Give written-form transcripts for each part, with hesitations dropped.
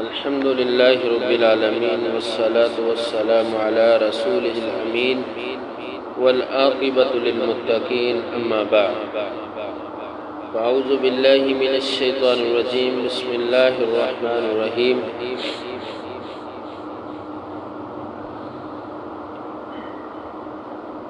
الحمد لله رب العالمين والصلاة والسلام على رسوله الأمين والعاقبة للمتقين أما بعد فأعوذ بالله من الشيطان الرجيم بسم الله الرحمن الرحيم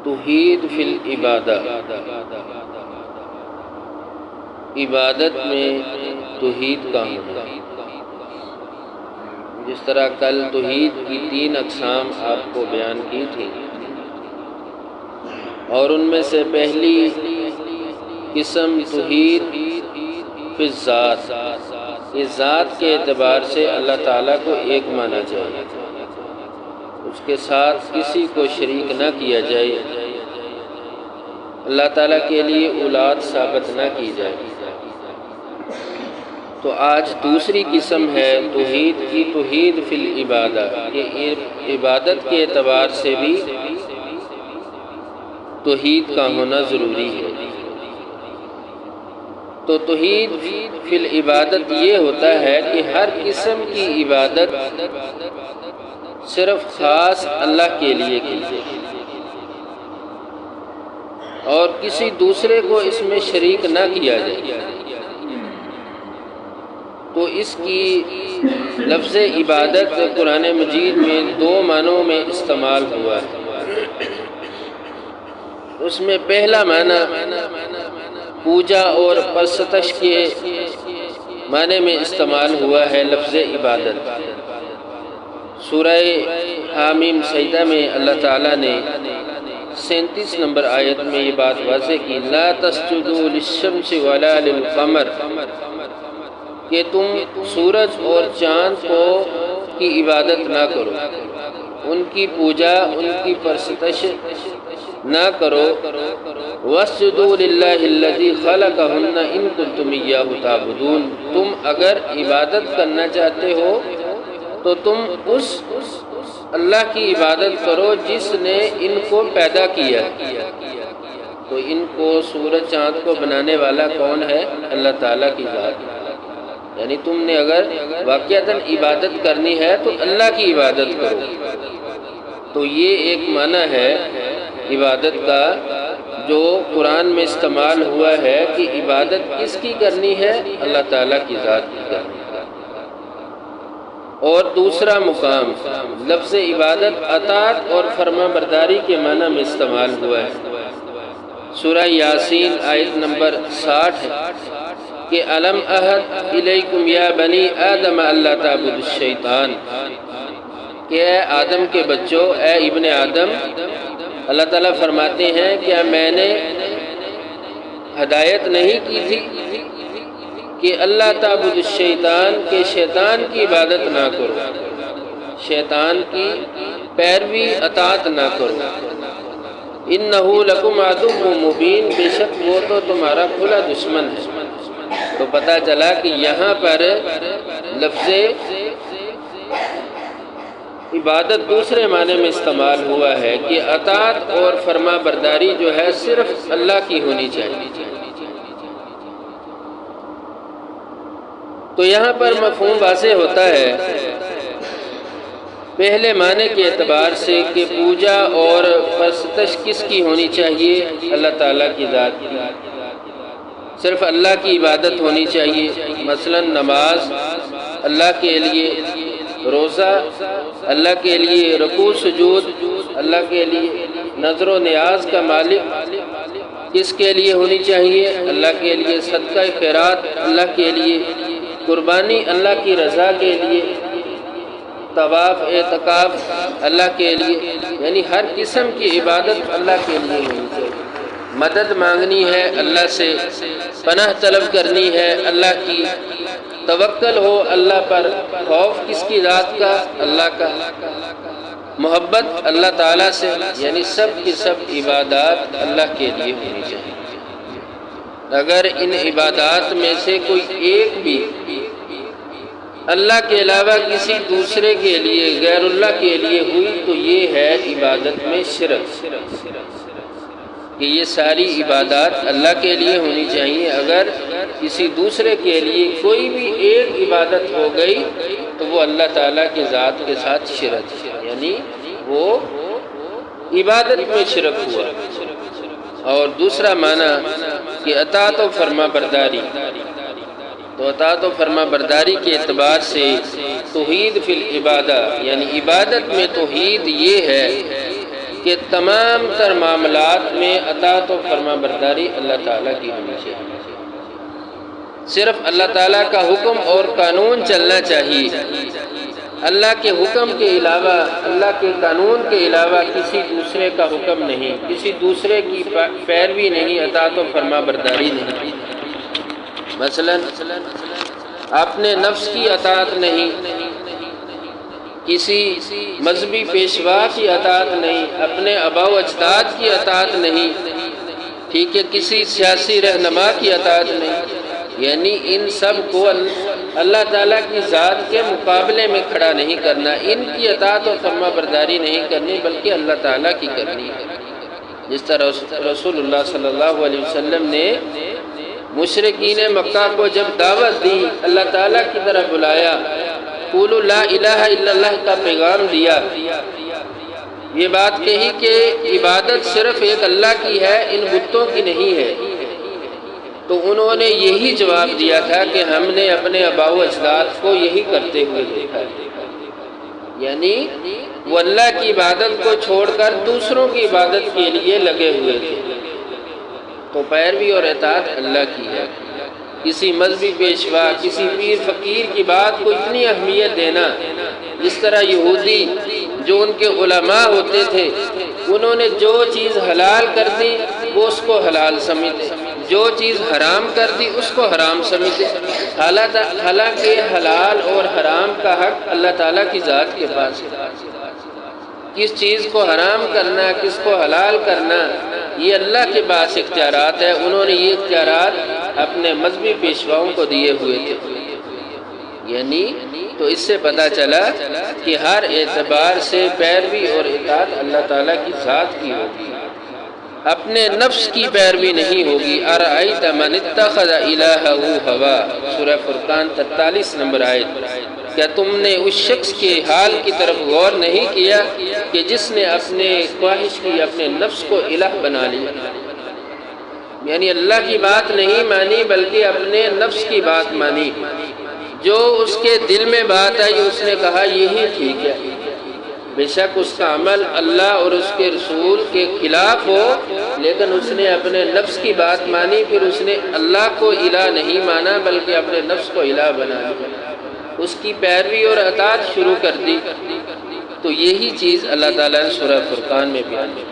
توحید فی العبادہ، عبادت میں توحید کا ہونا۔ جس طرح کل توحید کی 3 اقسام آپ کو بیان کی تھی، اور ان میں سے پہلی قسم توحید فی الذات، یہ ذات کے اعتبار سے اللہ تعالیٰ کو ایک مانا جائے، اس کے ساتھ کسی کو شریک نہ کیا جائے، اللہ تعالیٰ کے لیے اولاد ثابت نہ کی جائے۔ تو آج دوسری قسم ہے توحید کی، توحید فی العبادہ، کہ عبادت کے اعتبار سے بھی توحید کا ہونا ضروری ہے۔ تو توحید فی العبادت یہ ہوتا ہے کہ ہر قسم کی عبادت صرف خاص اللہ کے لیے کی جائے اور کسی دوسرے کو اس میں شریک نہ کیا جائے۔ تو اس کی لفظ عبادت قرآن مجید میں 2 معنوں میں استعمال ہوا ہے۔ اس میں پہلا معنی پوجا اور پرستش کے معنی میں استعمال ہوا ہے لفظ عبادت۔ سورہ حامیم سجدہ میں اللہ تعالیٰ نے 37 نمبر آیت میں یہ بات واضح کی، لا تسجدوا للشمس ولا للقمر، کہ تم سورج اور چاند کو کی عبادت نہ کرو، ان کی پوجا، ان کی پرستش نہ کرو۔ واسجدوا للہ الذی خلقہن ان کنتم ایاہ تعبدون، تم اگر عبادت کرنا چاہتے ہو تو تم اس اللہ کی عبادت کرو جس نے ان کو پیدا کیا۔ تو ان کو سورج چاند کو بنانے والا کون ہے؟ اللہ تعالیٰ کی ذات۔ یعنی تم نے اگر واقعتاً عبادت کرنی ہے تو اللہ کی عبادت کرو۔ تو یہ ایک معنی ہے عبادت کا جو قرآن میں استعمال ہوا ہے کہ عبادت کس کی کرنی ہے؟ اللہ تعالیٰ کی ذات کی کرنی ہے۔ اور دوسرا مقام لفظ عبادت اطاعت اور فرما برداری کے معنی میں استعمال ہوا ہے۔ سورہ یاسین آیت نمبر 60 ہے کہ الم احد الیکم یا بنی آدم اللہ تعبدوا الشیطان، کہ اے آدم کے بچوں، اے ابن آدم، اللہ تعالیٰ فرماتے ہیں کیا میں نے ہدایت نہیں کی تھی کہ اللہ تعبد الشیطان، کہ شیطان کی عبادت نہ کرو، شیطان کی پیروی اطاعت نہ کرو۔ انہ لکم عدو مبین، بے شک وہ تو تمہارا کھلا دشمن ہے۔ تو پتہ چلا کہ یہاں پر لفظ عبادت دوسرے معنی میں استعمال ہوا ہے کہ اطاعت اور فرما برداری جو ہے صرف اللہ کی ہونی چاہیے۔ تو یہاں پر مفہوم واضح ہوتا ہے پہلے معنی کے اعتبار سے کہ پوجا اور پرستش کس کی ہونی چاہیے؟ اللہ تعالیٰ کی ذات کی، صرف اللہ کی عبادت ہونی چاہیے۔ مثلا نماز اللہ کے لیے، روزہ اللہ کے لیے، رکوع سجود اللہ کے لیے، نظر و نیاز کا مالک کس کے لیے ہونی چاہیے؟ اللہ کے لیے، صدقہ خیرات اللہ کے لیے، قربانی اللہ کی رضا کے لیے، طواف اعتکاف اللہ کے لیے، یعنی ہر قسم کی عبادت اللہ کے لیے ہونی چاہیے۔ مدد مانگنی ہے اللہ سے، پناہ طلب کرنی ہے اللہ کی، توکل ہو اللہ پر، خوف کس کی ذات کا؟ اللہ کا، محبت اللہ تعالیٰ سے، یعنی سب کی سب عبادات اللہ کے لیے ہونی چاہیے۔ اگر ان عبادات میں سے کوئی ایک بھی اللہ کے علاوہ کسی دوسرے کے لیے، غیر اللہ کے لیے ہوئی تو یہ ہے عبادت میں شرک، کہ یہ ساری عبادات اللہ کے لیے ہونی چاہیے۔ اگر کسی دوسرے کے لیے کوئی بھی ایک عبادت ہو گئی تو وہ اللہ تعالیٰ کی ذات کے ساتھ شرک ہے، یعنی وہ عبادت میں شرک ہوا۔ اور دوسرا معنی کہ اطاعت و فرما برداری، تو اطاعت و فرما برداری کے اعتبار سے توحید فی العبادہ، یعنی عبادت میں توحید یہ ہے کہ تمام تر معاملات میں اطاعت و فرما برداری اللہ تعالیٰ کی ہونی چاہیے، صرف اللہ تعالیٰ کا حکم اور قانون چلنا چاہیے، اللہ کے حکم کے علاوہ، اللہ کے قانون کے علاوہ کسی دوسرے کا حکم نہیں، کسی دوسرے کی پیروی نہیں، اطاعت و فرما برداری نہیں۔ مثلا اپنے نفس کی اطاعت نہیں، کسی مذہبی پیشوا کی اطاعت نہیں، اپنے آباء و اجداد کی اطاعت نہیں، ٹھیک ہے، کسی سیاسی رہنما کی اطاعت نہیں، یعنی ان سب کو اللہ تعالیٰ کی ذات کے مقابلے میں کھڑا نہیں کرنا، ان کی اطاعت و فرما برداری نہیں کرنی بلکہ اللہ تعالیٰ کی کرنی ہے۔ جس طرح رسول اللہ صلی اللہ علیہ وسلم نے مشرکین مکہ کو جب دعوت دی، اللہ تعالیٰ کی طرف بلایا، قولوا لا الہ الا اللہ کا پیغام دیا، یہ بات کہی کہ عبادت صرف ایک اللہ کی ہے، ان بتوں کی نہیں ہے، تو انہوں نے یہی جواب دیا تھا کہ ہم نے اپنے آباء و اجداد کو یہی کرتے ہوئے دیکھا ہے، یعنی وہ اللہ کی عبادت کو چھوڑ کر دوسروں کی عبادت کے لیے لگے ہوئے تھے۔ تو پیروی اور اطاعت اللہ کی ہے، کسی مذہبی پیشوا، کسی پیر فقیر کی بات کو اتنی اہمیت دینا، جس طرح یہودی جو ان کے علماء ہوتے تھے، انہوں نے جو چیز حلال کر دی وہ اس کو حلال سمجھتے، جو چیز حرام کر دی اس کو حرام سمجھتے، حالانکہ حلال اور حرام کا حق اللہ تعالیٰ کی ذات کے پاس ہے۔ کس چیز کو حرام کرنا، کس کو حلال کرنا، یہ اللہ کے پاس اختیارات ہے، انہوں نے یہ اختیارات اپنے مذہبی پیشواؤں کو دیے ہوئے تھے، یعنی تو اس سے پتہ چلا کہ ہر اعتبار سے پیروی اور اطاعت اللہ تعالیٰ کی ذات کی ہوگی، اپنے نفس کی پیروی نہیں ہوگی۔ ارأیت من اتخذ الہہ ہوا، سورہ فرقان 43 نمبر آیت۔ کیا تم نے اس شخص کے حال کی طرف غور نہیں کیا کہ جس نے اپنے خواہش کی، اپنے نفس کو الہ بنا لیا، یعنی اللہ کی بات نہیں مانی بلکہ اپنے نفس کی بات مانی، جو اس کے دل میں بات آئی اس نے کہا یہی ٹھیک ہے، بے شک اس کا عمل اللہ اور اس کے رسول کے خلاف ہو، لیکن اس نے اپنے نفس کی بات مانی، پھر اس نے اللہ کو الہ نہیں مانا بلکہ اپنے نفس کو الہ بنا لیا، اس کی پیروی اور اطاعت شروع کر دی۔ تو یہی چیز اللہ تعالیٰ نے سورہ فرقان میں بیان کی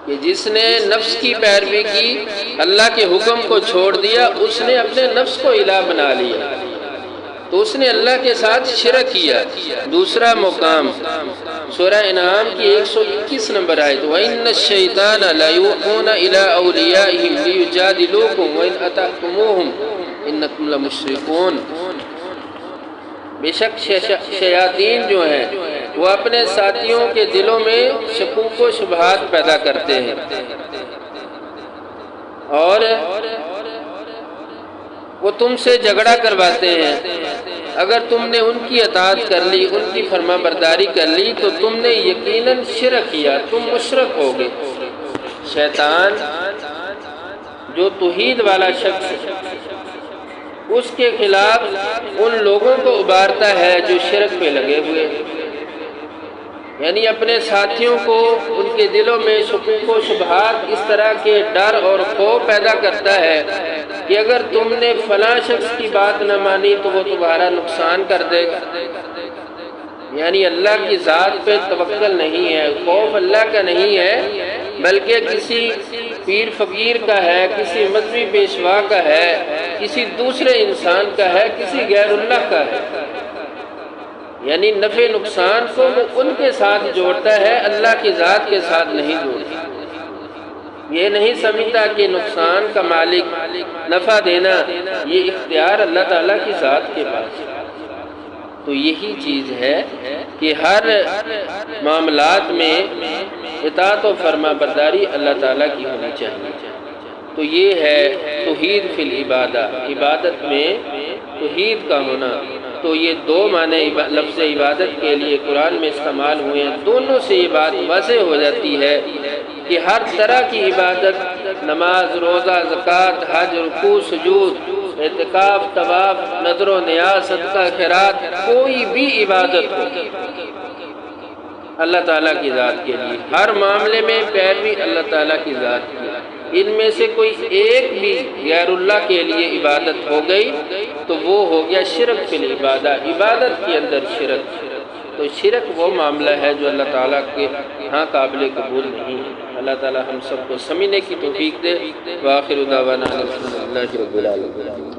کہ جس نے نفس کی پیروی کی، اللہ کے حکم کو چھوڑ دیا، اس نے اپنے نفس کو الہ بنا لیا، تو اس نے اللہ کے ساتھ شرک کیا۔ دوسرا مقام سورہ انعام کی 121 نمبر آیت، وَإِنَّ الشَّيْطَانَ لَيُوحُونَ إِلَىٰ أَوْلِيَائِهِمْ لِيُجَادِلُوكُمْ وَإِنْ أَطَعْتُمُوهُمْ إِنَّكُمْ لَمُشْرِكُونَ۔ بے شک شیاطین جو ہیں وہ اپنے ساتھیوں کے دلوں میں شکوک و شبہات پیدا کرتے ہیں، اور وہ تم سے جھگڑا کرواتے ہیں، اگر تم نے ان کی اطاعت کر لی، ان کی فرما برداری کر لی تو تم نے یقیناً شرک کیا، تم مشرک ہو گئے۔ شیطان جو توحید والا شخص ہے، اس کے خلاف ان لوگوں کو ابھارتا ہے جو شرک پہ لگے ہوئے، یعنی اپنے ساتھیوں کو ان کے دلوں میں شکوک و شبہات، اس طرح کے ڈر اور خوف پیدا کرتا ہے کہ اگر تم نے فلاں شخص کی بات نہ مانی تو وہ تمہارا نقصان کر دے گا، یعنی اللہ کی ذات پہ توکل نہیں ہے، خوف اللہ کا نہیں ہے بلکہ کسی پیر فقیر کا ہے، کسی مذہبی پیشوا کا ہے، کسی دوسرے انسان کا ہے، کسی غیر اللہ کا ہے، یعنی نفع نقصان کو وہ ان کے ساتھ جوڑتا ہے، اللہ کی ذات کے ساتھ نہیں جوڑتا۔ یہ نہیں سمجھتا کہ نقصان کا مالک، نفع دینا، یہ اختیار اللہ تعالیٰ کی ذات کے پاس ہے۔ تو یہی چیز ہے کہ ہر معاملات میں اطاعت و فرما برداری اللہ تعالیٰ کی ہونی چاہیے۔ تو یہ ہے توحید فی العبادہ، عبادت میں توحید کا ہونا۔ تو یہ دو معنی لفظ عبادت کے لیے قرآن میں استعمال ہوئے ہیں، دونوں سے یہ بات واضح ہو جاتی ہے کہ ہر طرح کی عبادت، نماز، روزہ، زکوٰۃ، حج، رکوع، سجود، اعتکاف، طواف، نذر و نیاز، صدقہ، خیرات، کوئی بھی عبادت ہو اللہ تعالیٰ کی ذات کے لیے، ہر معاملے میں پیروی اللہ تعالیٰ کی ذات کی، ان میں سے کوئی ایک بھی غیر اللہ کے لیے عبادت ہو گئی تو وہ ہو گیا شرک فی العبادہ، عبادت کے اندر شرک۔ تو شرک وہ معاملہ ہے جو اللہ تعالیٰ کے ہاں قابل قبول نہیں ہے۔ اللہ تعالیٰ ہم سب کو سمجھنے کی توفیق دے۔ وآخر دعوانا الحمدللہ رب العالمین۔